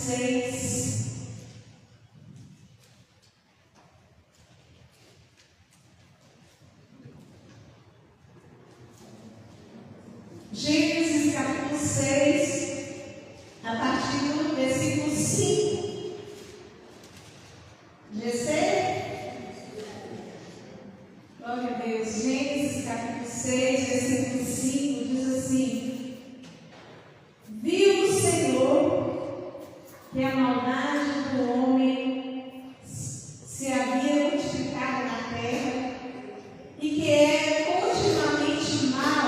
6. Gênesis capítulo 6, a partir do versículo 5. GC? Glória a Deus. Gênesis capítulo 6, versículo 5 diz assim: viu o Senhor que a maldade do homem se havia multiplicado na terra e que era continuamente mal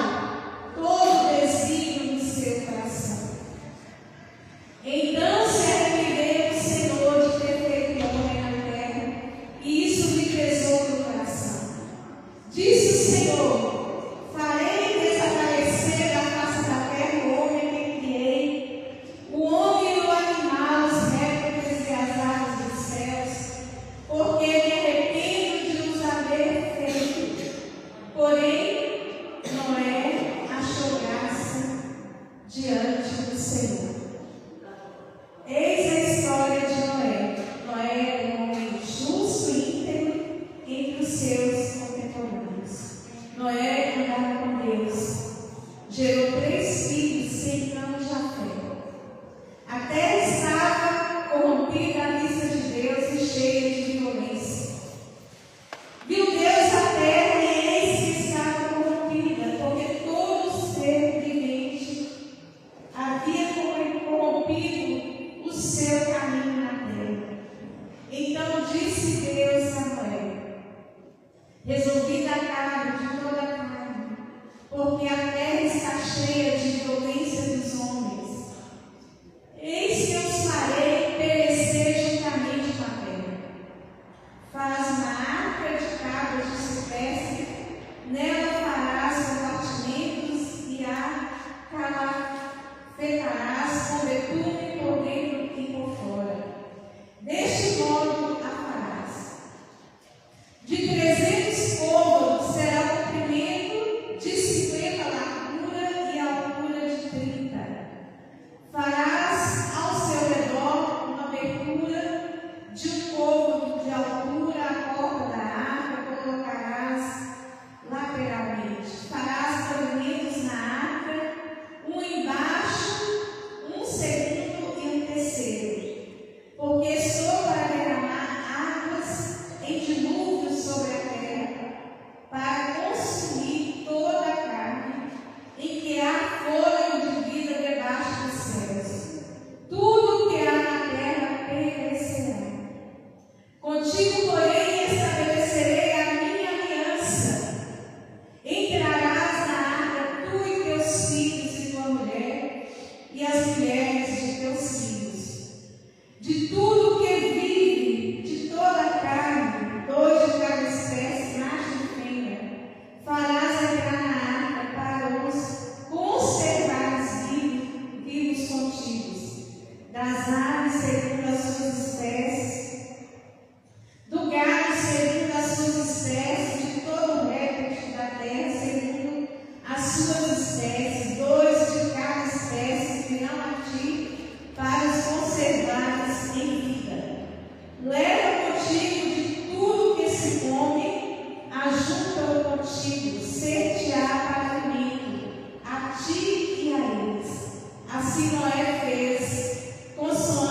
todo o desígnio do seu coração. Então se arrependeu o Senhor de ter feito o homem na terra, e isso lhe pesou no coração. Disse o Senhor: farei desaparecer da face da terra o homem que criei, o homem e o animal, os répteis e as aves dos céus, porque me arrependo de os haver feito. Porém, Noé achou graça diante do Senhor. Eis a história de Noé. Noé era um homem justo e íntegro entre os seus contemporâneos. Noé andava com Deus. Gerou 3 filhos, Sem, Cã e Jafé. A terra estava corrompida à vista de Deus e cheia de violência. Viu Deus a terra e eis que estava corrompida, porque todo ser vivente havia corrompido o seu caminho na terra. Então disse Deus a Noé: resolvi dar cabo de toda a carne, porque a terra está cheia de violência dos homens. Eis que os farei perecer juntamente com a terra. Faz uma arca de cabras de cipreste, nela farás compartimentos e a calafetarás com betume por dentro e por fora. Deste modo a farás. De 300 côvados será o comprimento, de 50 a largura e a altura de 30. Farás ao seu redor uma abertura de um côvado de altura à porta da arca, colocarás lateralmente. Farás pavimentos na arca, um embaixo, um segundo e um terceiro. Porque sou para derramar águas em dilúvio sobre a terra, para consumir toda a carne, em que há fôlego de vida debaixo dos céus. Tudo o que há na terra perecerá. Contigo, porém, estabelecerei a minha aliança. Entrarás na arca, tu e teus filhos e tua mulher, e as mulheres de teus filhos. De tudo que vive, de toda a carne, 2 de cada espécie, macho e fêmea, farás entrar na arca para os conservares vivos contigo. Das aves segundo as suas espécies, do gado segundo as suas espécies, de todo o réptil da terra segundo as suas espécies, 2 de cada espécie virão a ti para os conservares em vida. Leva contigo de tudo que se come, ajunta-o contigo, ser-te-á para alimento, a ti e a eles. Assim Noé fez, consoante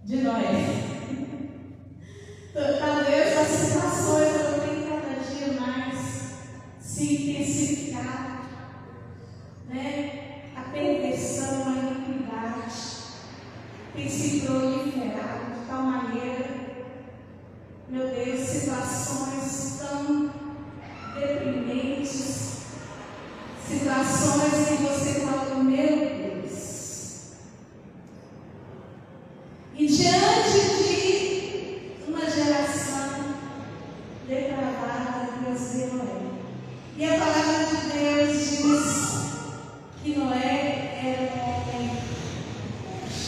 de Noé. Talvez as situações tenham cada dia mais se intensificado, né? A perversão, a iniquidade tem se proliferado de tal maneira, meu Deus, situações tão deprimentes, situações que você fala, meu Deus. E diante de uma geração depravada, Deus deu Noé. E a palavra de Deus diz que Noé era um homem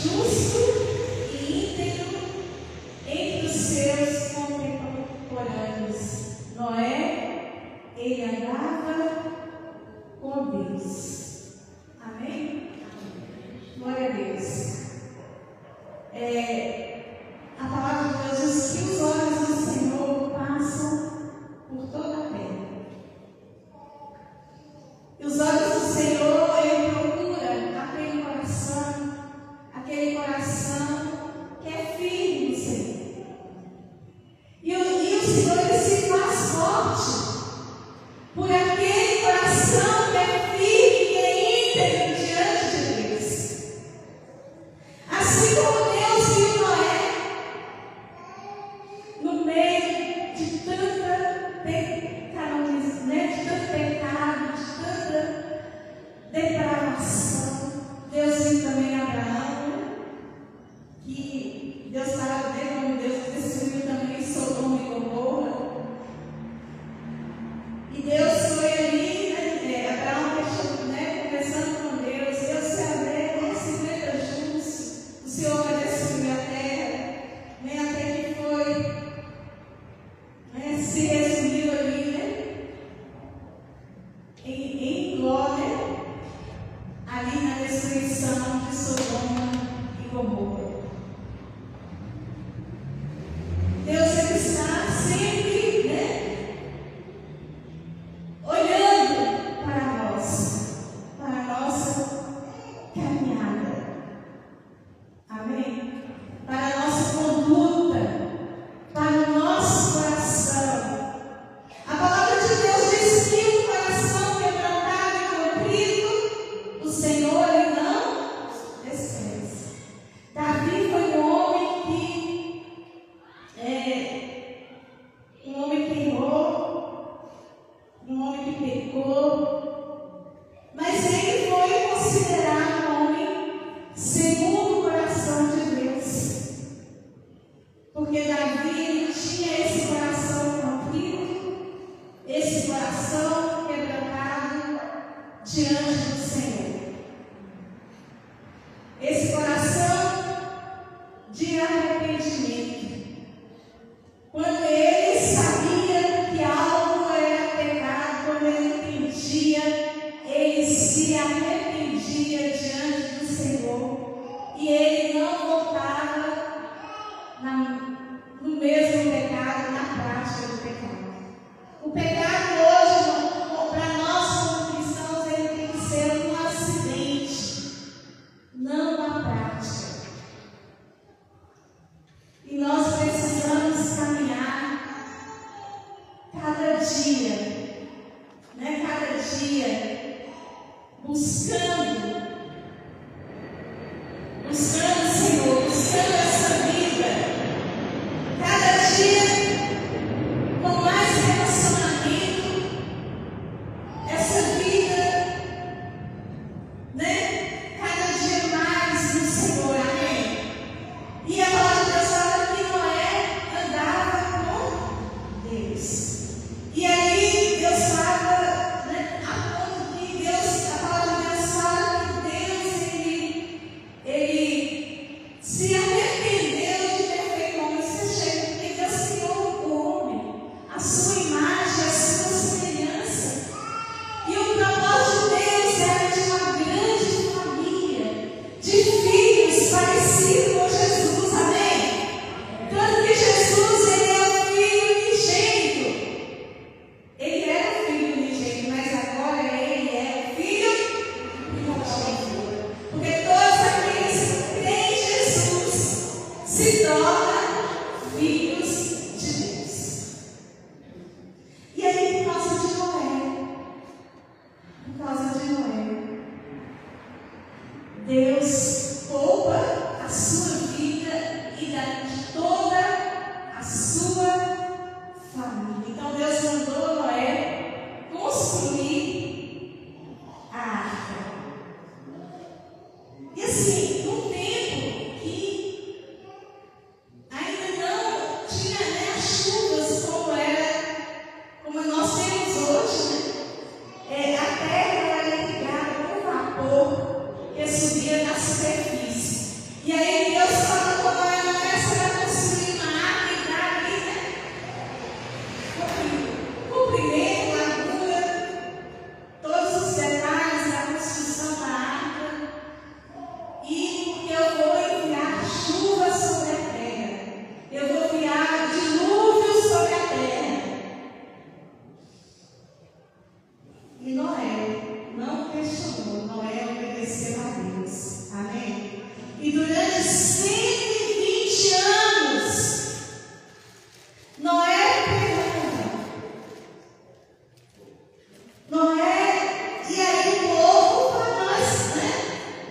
justo e íntegro entre os seus contemporâneos. Noé, ele andava com Deus. Amém? Glória a Deus. A palavra de Deus diz que os olhos do Senhor passam por toda a terra. E os olhos do Senhor, ele procura aquele coração que é firme no Senhor. E o Senhor, ele se faz forte por aquele coração que é firme, que é íntegro diante de Deus. Assim como Deus viu Noé no meio de tanta pecado, né? De tanto pecado, de tanta depravação, Deus viu também Abraão, que Deus estava vendo como Deus destruiu também Sodoma e Gomorra. E Deus foi ali, Abraão deixou, conversando com Deus, se abre 50 justos, o Senhor vai destruir a terra, até que foi, se resumiu ali, em glória, ali na destruição de Sodoma e Gomorra. Deus ele está sempre, olhando para nós, para a nossa caminhada. Amém? Para a nossa conduta, para o nosso coração. A palavra de Deus diz que o coração quebrantado e contrito, o Senhor ele não despreza. Davi foi um homem que errou, um homem que pecou, mas ele foi considerado um homem segundo o coração de Deus, porque Davi ele tinha esse coração contrito, esse coração quebrantado diante do Senhor, esse coração de arrependimento. Quando ele sabia que algo era pecado, quando ele entendia, ele se arrependia diante do Senhor e ele não voltava no mesmo pecado, na prática do pecado. O pecado hoje, para nós como cristãos, ele tem que ser um acidente, não uma prática. se torna filhos de Deus. E aí, por causa de Noé, Deus poupa a sua vida e de toda a sua família. Então Deus mandou Noé construir a arca. E assim, num tempo que ainda não tinha as chuvas como nós temos hoje, né? A terra era irrigada por vapor que subia na superfície. E aí Deus falou com Noé: você vai construir uma arca e dar ali, né? Comprimento, largura, todos os detalhes da construção da arca. E porque eu vou enviar chuva sobre a terra, eu vou enviar dilúvio sobre a terra. E Noé não questionou, Noé obedeceu a Deus. Amém? E durante 120 anos, Noé pegava. E aí o povo para nós, né?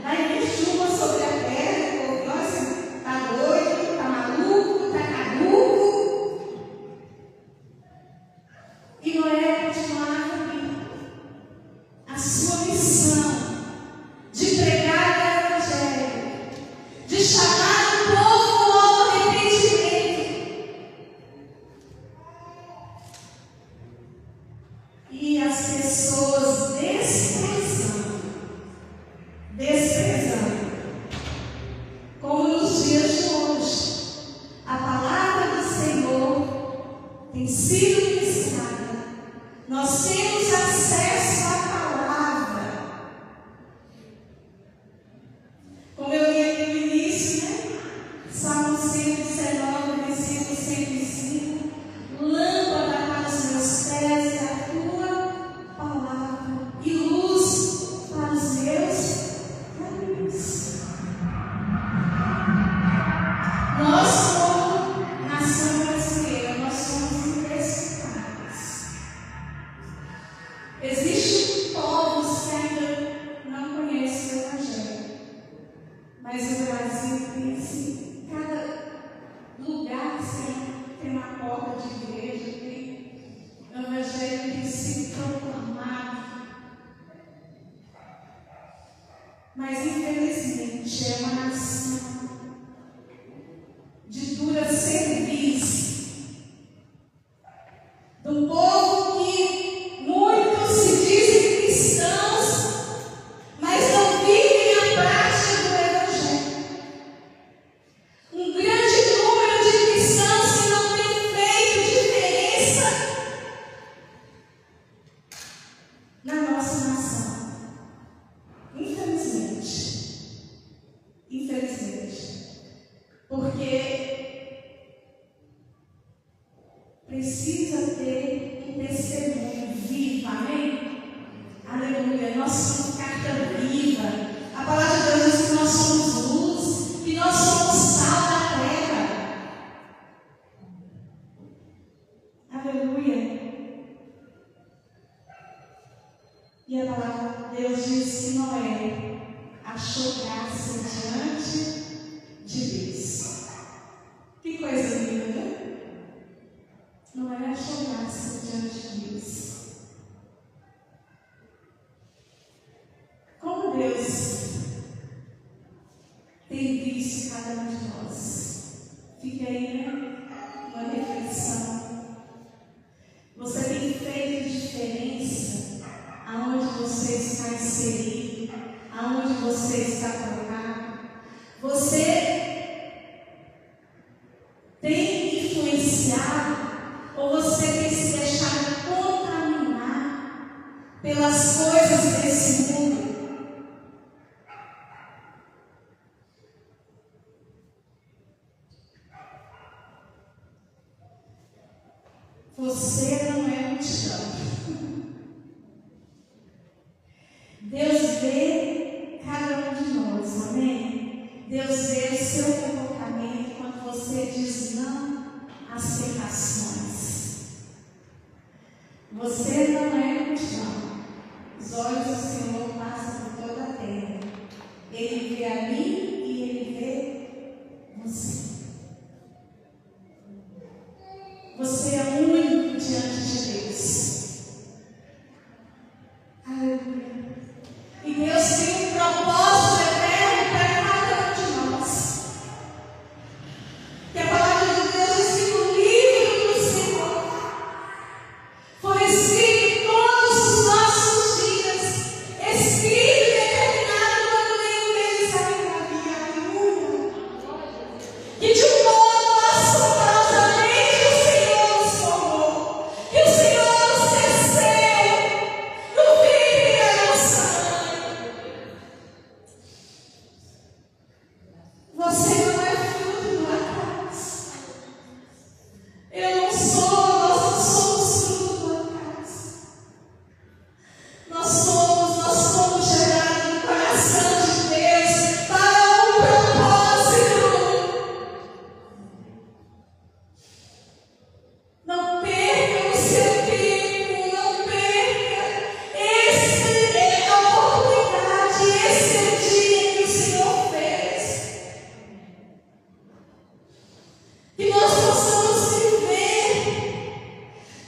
Vai vir chuva sobre a terra, o povo, nossa, está doido, está maluco, está caduco. E Noé continuava a sua missão de pregar o Evangelho, de chamar o povo ao arrependimento. E as pessoas desprezando, como nos dias de hoje, a palavra do Senhor tem sido ministrada. Nós temos acesso à palavra. Como eu li aqui no início, né? Salmo 119, versículo 105. Lâmpada para os meus pés é a tua palavra e luz para os meus caminhos. Nós, como nação brasileira, nós somos impressionados. Existem povos que ainda não conhecem o Evangelho. Mas o Brasil tem assim, cada lugar tem uma porta de igreja, o Evangelho tem sido proclamado. Mas infelizmente é uma nação de dura cerviz, de um povo que muitos se dizem cristãos, mas não vivem a prática do Evangelho. Um grande número de cristãos que não têm feito diferença na nossa nação. Infelizmente. Porque precisa ter um testemunho vivo, amém? Aleluia. Nós somos carta viva. A palavra de Deus diz que nós somos luz, que nós somos sal da terra. Aleluia. E a palavra de Deus diz que Noé achou graça diante de Deus. Que coisa linda, né? Noé achou graça diante de Deus. Como Deus tem visto cada um de nós. Fica aí, né? Uma reflexão. Você tem feito diferença aonde você está inserido, aonde você está colocado? Você tem influenciado ou você tem se deixado contaminar pelas coisas desse mundo? Você não é multidão. Deus vê cada um de nós, amém? Deus vê o seu comportamento quando Você não é multidão. Os olhos do Senhor passam por toda a terra. Ele vê a mim e Ele vê você. Você é único diante de Deus. Aleluia. E Deus tem um propósito eterno para cada um de nós. Que a palavra de Deus diz que no livro do Senhor foi escrito todos os nossos dias, escrito e determinado quando nenhum deles ainda havia. Aleluia. Que de um modo assombrosamente o Senhor nos formou, que o Senhor nos teceu no ventre da nossa mãe. Você não é fruto do acaso. Eu não sou, nós não somos fruto do acaso. Nós fomos gerados no coração de Deus para um propósito. Não perca o seu tempo, não perca. Essa é a oportunidade, esse é o dia que o Senhor fez. Que nós possamos viver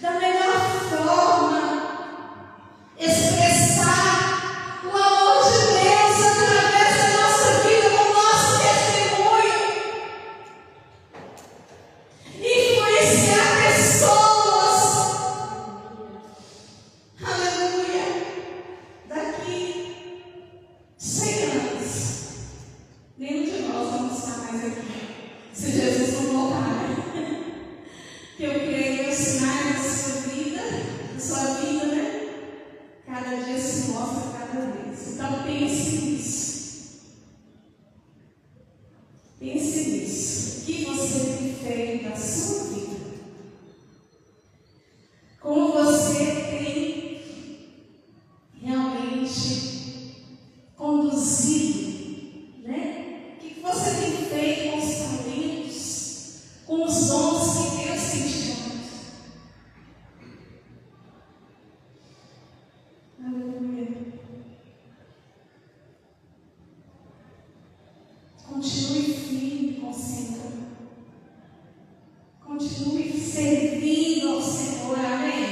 da melhor forma, expressar o amor de Deus através da nossa vida, com o nosso testemunho, influenciar pessoas. Aleluia. Daqui 100 anos, nenhum de nós vamos estar mais aqui, se Jesus não voltar. Que eu creio nos sinais da sua vida, né? Cada dia se mostra cada vez. Então pense nisso. Pense nisso. O que você tem feito da sua vida? Como você tem realmente conduzido, né? O que você tem feito com os talentos, com os dons que Deus tem te dado? Aleluia. Continue firme com o Senhor. Continue servindo ao Senhor. Amém?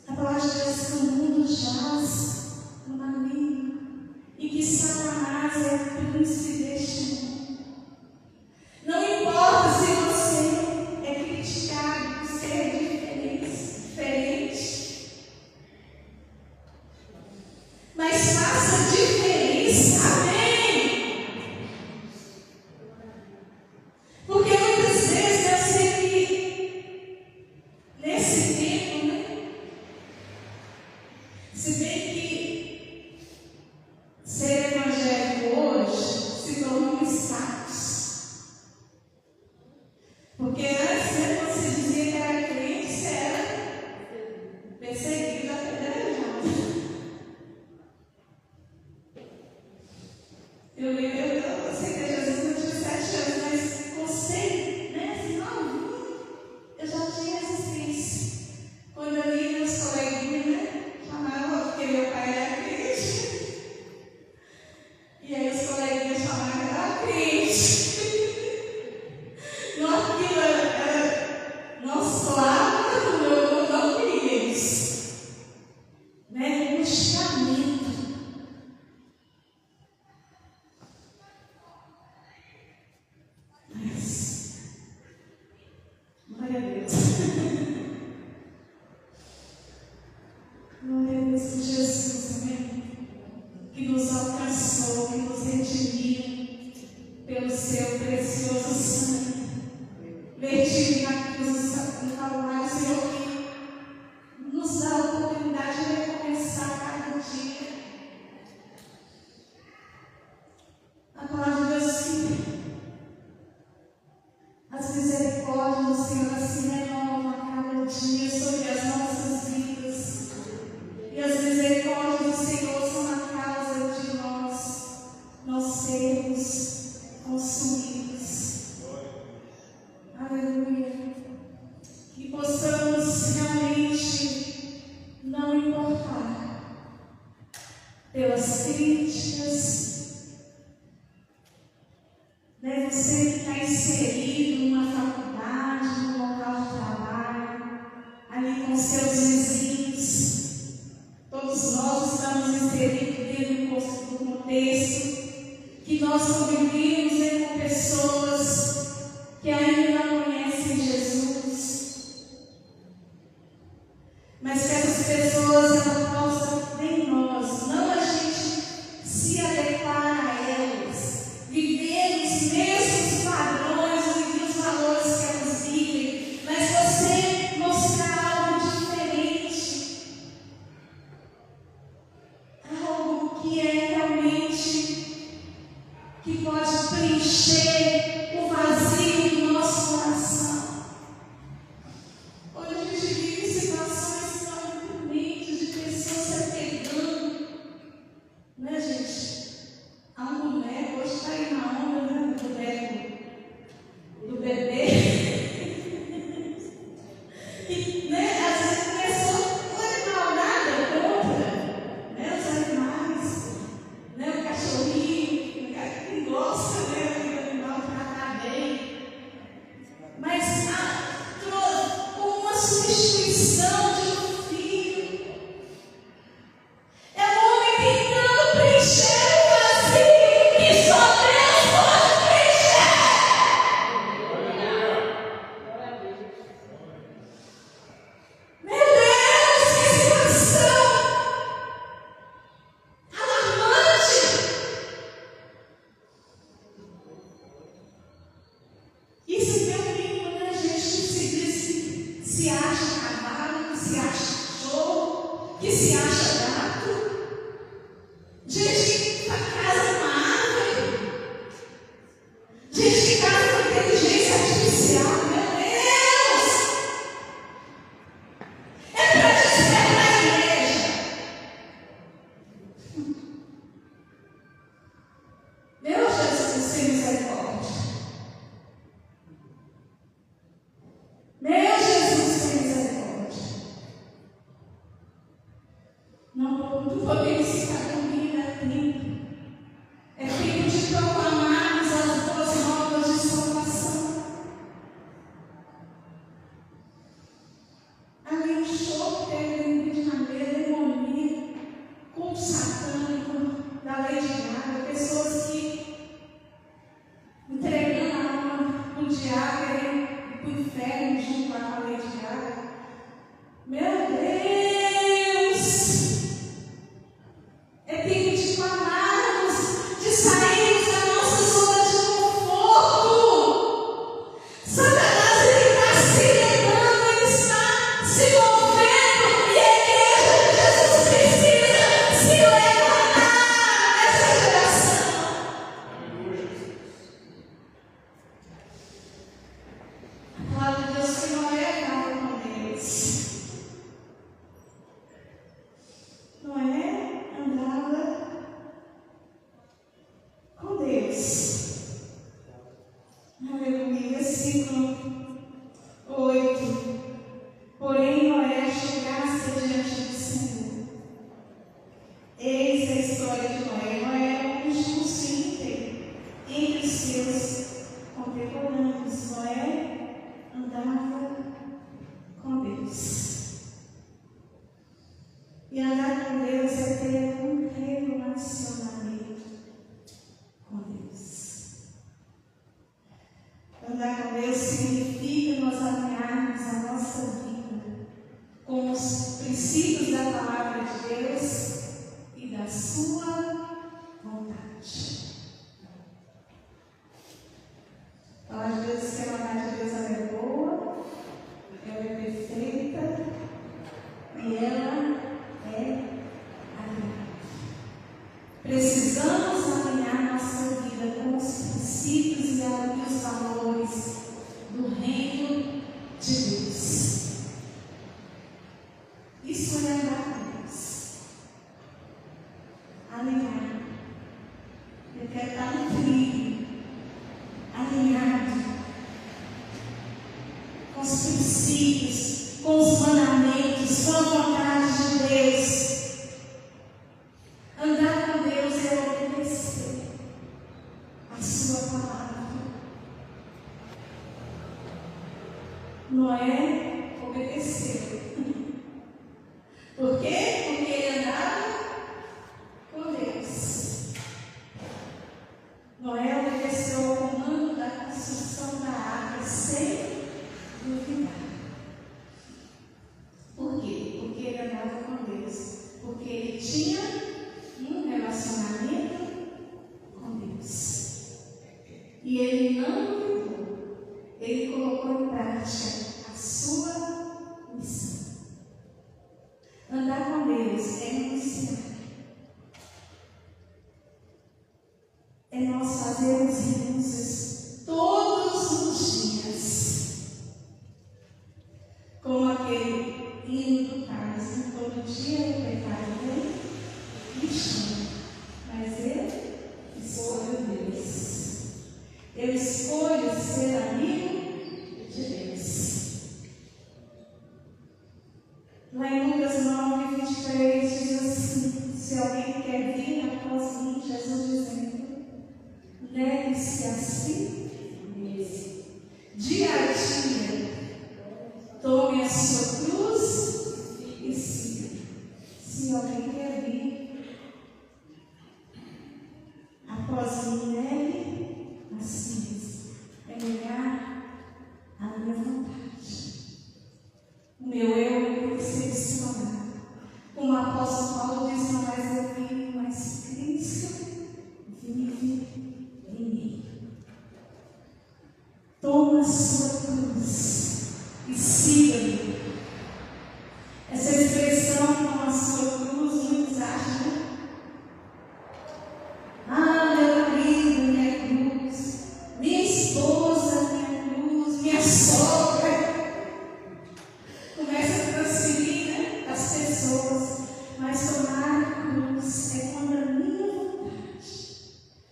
A palavra de Deus diz que o mundo jaz no maligno e que Satanás é o príncipe deste mundo. Não importa se você é criticado por ser diferente, mas faça diferença. Amém? Porque muitas vezes eu sei que nesse tempo, né? Se bem que ser evangélico hoje se tornou um status. Porque antes, né, quando se dizia que era crente, você era perseguido, apedrejado. Eu lembro, eu aceitei Jesus quando eu tinha 7 anos, mas gostei, né? Assim, novinho, eu já tinha resistência. Quando eu li meus coleguinhas, né? Chamavam, porque meu pai era crente. E aí os coleguinhas chamavam, era crente. Não, aquilo era, não soava, eu não queria isso. Né? Um chamamento. Mas, glória a Deus. Glória a Deus por Jesus, amém? Que nos alcançou, que nos redimiu pelo seu precioso sangue. Vertido na cruz do Calvário, Senhor, que nos dá a oportunidade de recomeçar cada dia. A palavra de Deus diz que as misericórdias do Senhor se renovam a cada dia sobre as nossas vidas. E as misericórdias do Senhor são a causa de nós sermos consumidos. Aleluia. Que possamos Né? Você que está inserido numa faculdade, num local de trabalho, ali com seus vizinhos. Todos nós estamos inseridos dentro do contexto que nós convivemos, né, com pessoas que ainda não conhecem Jesus. Mas que essas pessoas elas possam, em nós, não a gente se adequar a elas, viver os mesmos padrões e os valores que elas vivem, mas você mostrar algo diferente, algo que é realmente, que pode preencher o vazio do nosso coração. Hoje a gente vive situações tão bonitas de pessoas se apegando, né, gente? A um boneco, hoje está aí na onda, né, do boneco do bebê. E, né, às vezes a pessoa não é mal nada contra, né, os animais, né, o cachorrinho, quem gosta, né, do animal tratar bem. Mas com uma substituição de um filho. É o homem tentando preencher o vazio que só Deus pode preencher. Meu Deus, que situação alarmante. Isso que é o mínimo, né, gente? Se acha cavalo, que se acha cachorro, que se acha gato. Gente que casa uma árvore. Gente que casa com inteligência artificial. Meu Deus! É para despertar a igreja. Meu Jesus, tem misericórdia. Meu Jesus, tem misericórdia. Não podemos ficar com vida a tempo. É tempo de proclamarmos as boas novas de salvação. Ali um show que teve no Rio de Janeiro, demonia, culto satânico da Lady Gaga, pessoas que entregando a alma para o diabo e para o inferno junto com a Lady Gaga. Meu Deus! É tempo de clamarmos, de sairmos da nossa zona de conforto. Satanás, ele está se levando, ele está se movendo, e a igreja de Jesus precisa se levantar nessa geração. A palavra de Deus que não é errada com Deus. Noé andava com Deus. Aleluia. Versículo 8. Porém, Noé chegasse diante do Senhor. Eis a história de Noé. Noé era um justo íntegro entre os seus contemporâneos. Noé andava com Deus. E andar com Deus é ter um relacionamento com Deus. Andar com Deus significa nós alinharmos a nossa vida com os princípios da palavra de Deus e da sua vontade. A palavra de Deus diz que a vontade de Deus ela é boa, ela é perfeita e ela é agradável. Precisamos alinhar nossa vida com os princípios e os valores do reino de Deus. Isso é andar com Deus. Alinhar. Eu quero estar no trilho, alinhado com os princípios, com os mandamentos, com a vontade de Deus. Andar com Deus é obedecer a sua palavra. Noé obedeceu. Por quê? Porque ele andava com Deus. Noé obedeceu ao comando da construção da arca sem duvidar. Por quê? Porque ele andava com Deus. Porque ele tinha um relacionamento com Deus. E ele não duvidou. Ele colocou em prática a sua missão. Andar com Deus é iniciar. É nós fazermos renúncias todos os dias. Como aquele hino do Carlos, todo dia o pecado vem e chama. Mas eu escolho Deus. Eu escolho ser amigo de Deus. Lá em Lucas 9, 23 diz assim: se alguém quer vir após mim, Jesus dizendo, leve-se a si mesmo. Dia a dia, tome a sua cruz e siga. Se alguém quer vir após mim, leve a si mesmo. É negar a minha vontade. O meu eu tem que ser disciplinado. Como o apóstolo Paulo diz, não mais eu vivo, mas Cristo vive em mim. Toma a sua cruz e siga-me. Essa expressão, toma a sua cruz, muitos acham, né? Ah, meu marido, minha cruz. Minha esposa, minha cruz. Minha sogra. Começa a transferir, né, as pessoas. Mas tomar a cruz é quando a minha vontade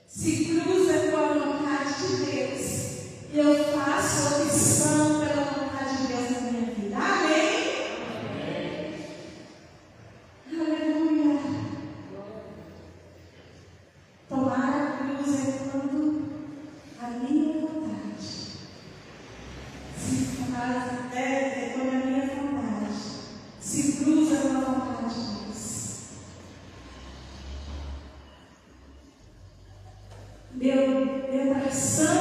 se cruza com a vontade de Deus. E eu faço opção pela vontade de Deus na minha vida. Amém? Amém. Aleluia. Tomar a cruz é quando a minha vontade se faz, quando a minha vontade se cruza com a vontade de Deus. Meu coração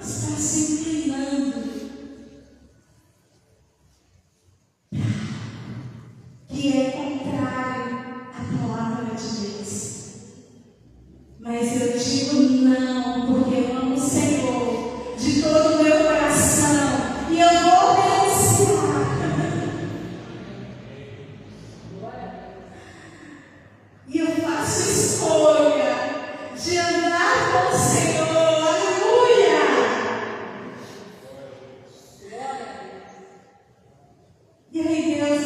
está se inclinando, que é contrário à palavra de Deus. Mas eu digo não, porque eu amo o Senhor de todo o meu coração e eu vou renunciar. E eu faço escolha de andar com o Senhor. Aleluia! E aí Deus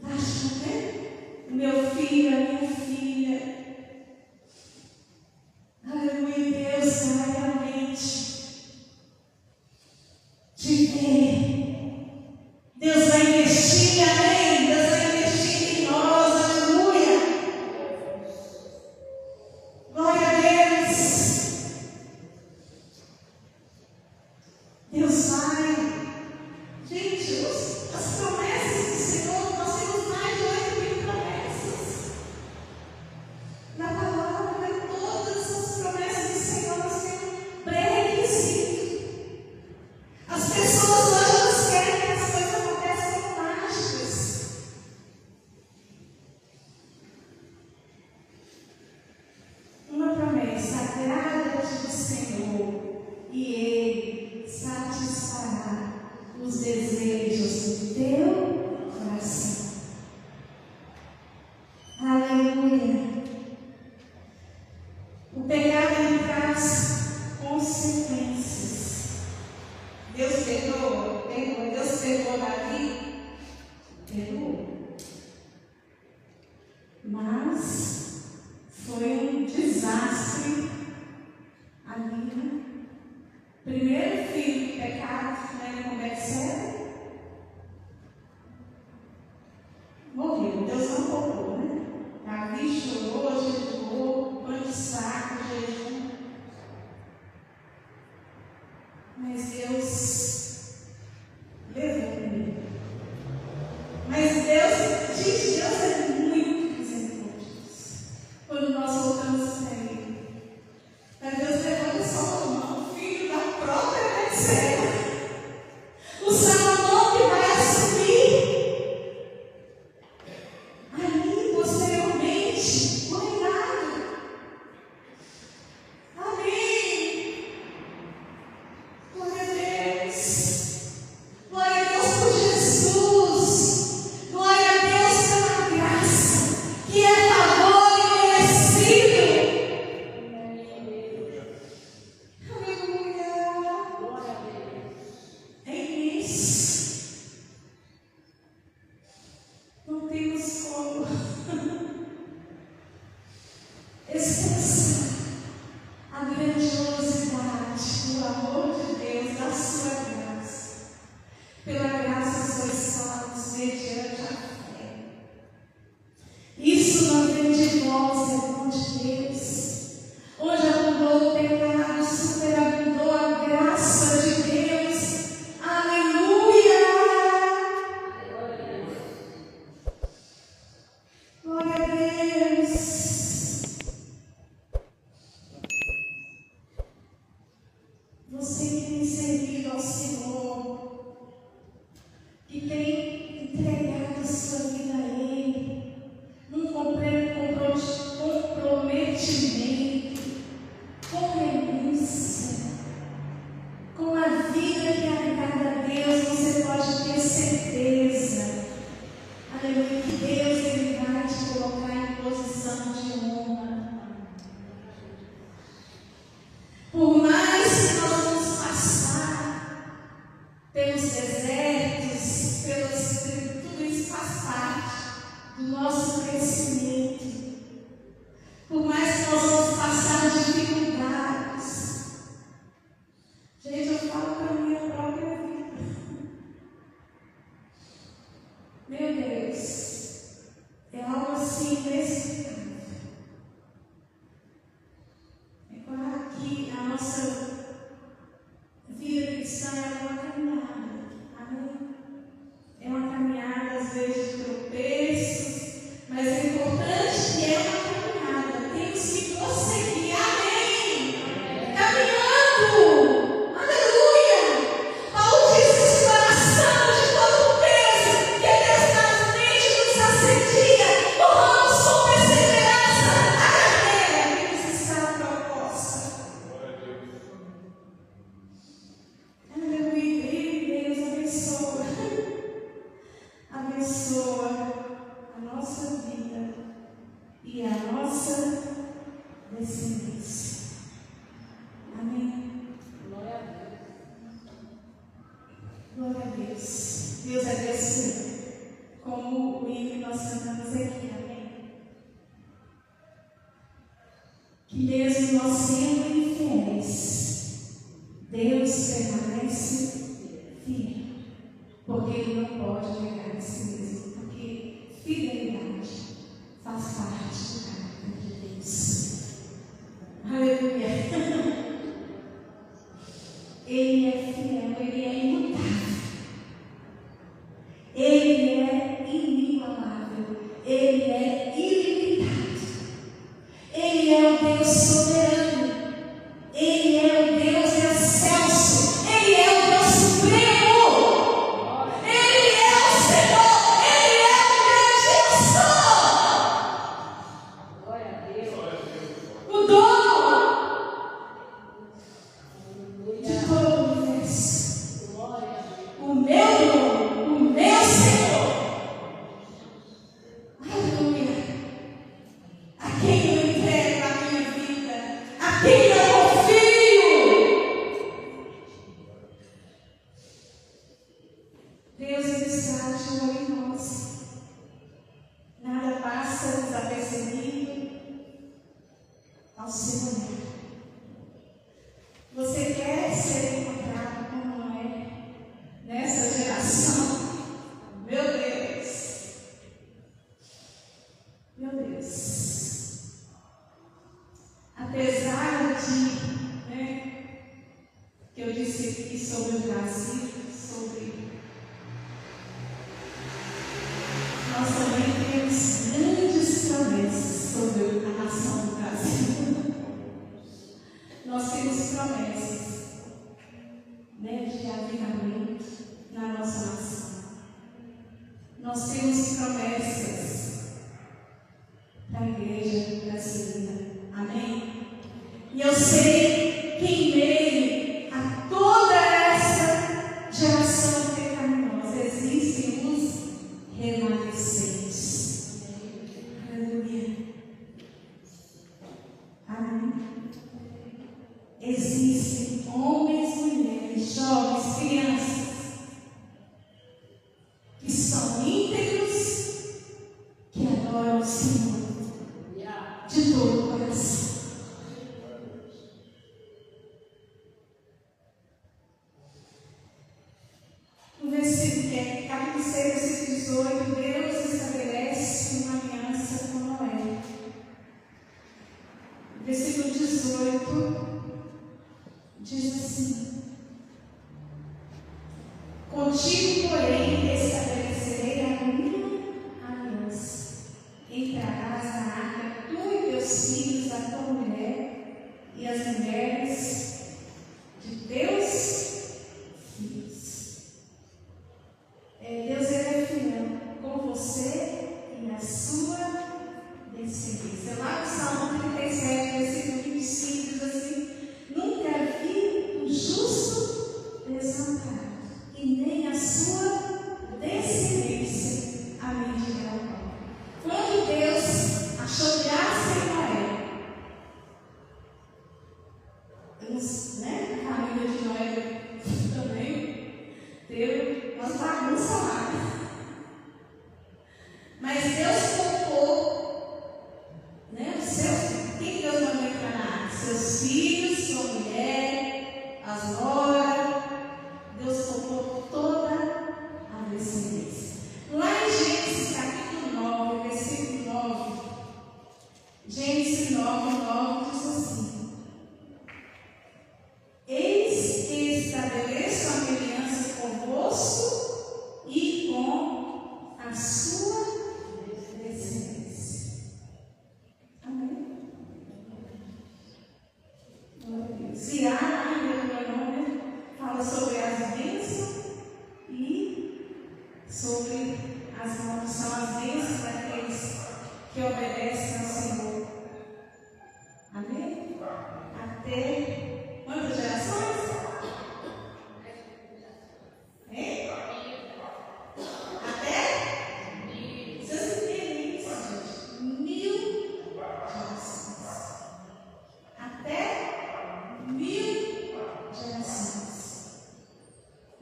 vai chover? O meu filho, a minha filha. Aleluia, Deus vai realmente te ver. Deus vai investir, amém? Deus vai investir em nós, aleluia. Glória a Deus. Deus vai. Gente, as promessas do Senhor, nós temos mais de 8.000 promessas. Na palavra, todas as promessas do Senhor nós temos pré-requisito. As pessoas hoje elas querem que as coisas aconteçam como mágicas. Uma promessa, agrada-te do Senhor e Ele satisfará os desejos do teu coração. Aleluia. O pecado ele traz consequências. Deus perdoa? Perdoa. Deus perdoou Davi? Perdoou. Mas foi um desastre ali, né? Primeiro filho de pecado, né, com Betseba, morreu. Deus não poupou, né? Davi chorou, jejuou, pano de saco, jejum. Mas Deus Nós temos promessas, né? avivamento na nossa nação. Nós temos promessas para a igreja brasileira. Amém? E eu sei que em meio a toda essa geração pecaminosa existem os remanescentes. Aleluia. Amém. Existem homens, mulheres, jovens, crianças que são íntegros, que adoram o Senhor de todo o coração. No versículo, capítulo 6, versículo 18, Deus estabelece uma aliança com Noé. Versículo 18 diz assim: contigo, porém, estabelecerei a minha aliança. Entrarás na arca, tu e teus filhos, a tua mulher e as mulheres de teus filhos. Deus é fiel com você e a sua descendência. Lá no Salmo 37, versículo 25, diz assim: nunca vi o justo desamparado, e nem a sua descendência a mendigar o pão. Quando Deus achou graça em Noé, né? A família de Noé também teve umas bagunças lá. Mas Deus poupou, né, os seus. Quem Deus mandou entrar na arca? Seus filhos, sua mulher, as noras. Deus poupou toda a descendência. Lá em Gênesis capítulo 9, versículo 9, Gênesis 9 diz assim: eis que estabeleço a minha aliança convosco e com a sua descendência. Amém? Glória a Deus. E há em Deuteronômio fala sobre as bênçãos e sobre as maldições, as bênçãos daqueles que obedecem ao Senhor. Amém? Até quantas gerações? Hein? Até? Vocês entenderam isso, gente? 1000 gerações. Até 1000 gerações.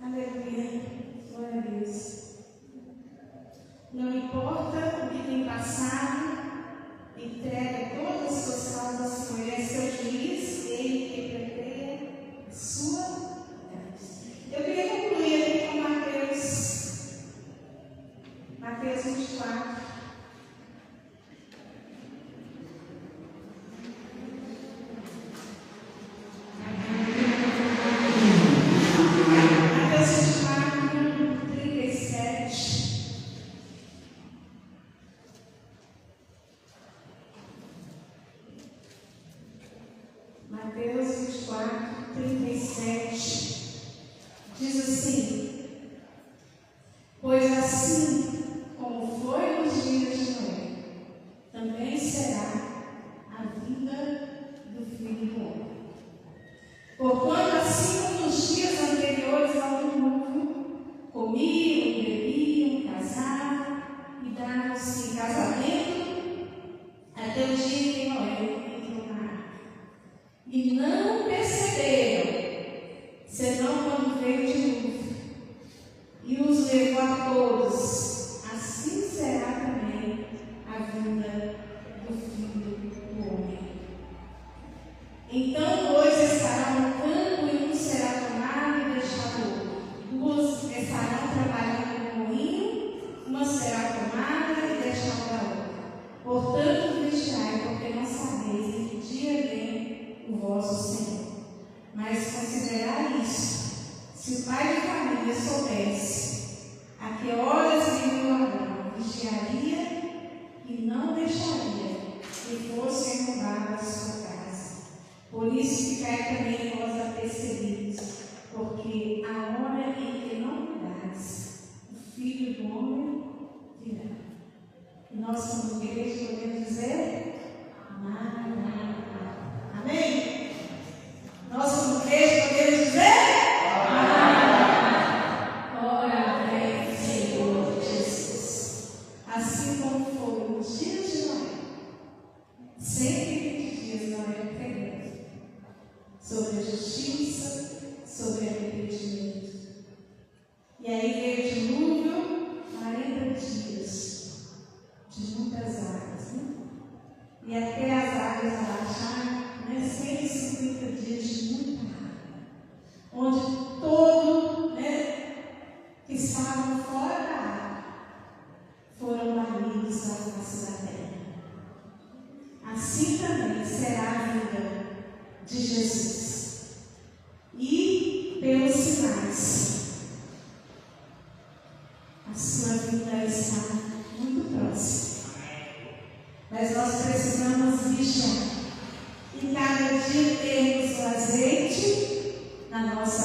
Aleluia. Glória a Deus. Não importa o que tem passado, entrega todas as suas causas ao Senhor. Ele é seu juiz, ele que pleiteia a sua causa. Eu queria concluir aqui com Mateus 24. Mateus 24, 37, diz assim: pois assim como foi nos dias de Noé, também será a vida do Filho do Homem. Porquanto assim como nos dias anteriores ao dilúvio, comiam, bebiam, casavam e davam-se em casamento, até o dia que Noé entrou na arca. E não perceberam, senão quando veio o dilúvio, e os levou a todos. Assim será também a vinda do Filho do Homem. Então dois estarão no campo, e um será tomado e deixado outro. Duas estarão trabalhando no moinho, uma será tomada e deixada a outra. Portanto, vigiai, porque não sabeis em que dia vem o vosso Senhor. Mas considerai isso: se o pai de família soubesse a que horas viria o ladrão, vigiaria e não deixaria que fosse roubada a sua casa. Por isso ficai também vós apercebidos, porque a hora mais, o Filho do Homem virá. E nós, como igreja, podemos dizer: Maranata. Amém? Nós, como igreja, podemos dizer: Maranata. Ora vem, Senhor Jesus. Assim como foi nos dias de Noé, 120 dias Noé pregando sobre a justiça, sobre arrependimento. E aí veio o dilúvio, 40 dias de muitas águas, né? E até as águas abaixarem, 150 dias de muita água, onde todos que estavam fora da água foram banidos da face da terra. Assim também será a vida de Jesus. E pelos sinais, a sua vida está muito próxima. Mas nós precisamos vigiar e cada dia termos o azeite na nossa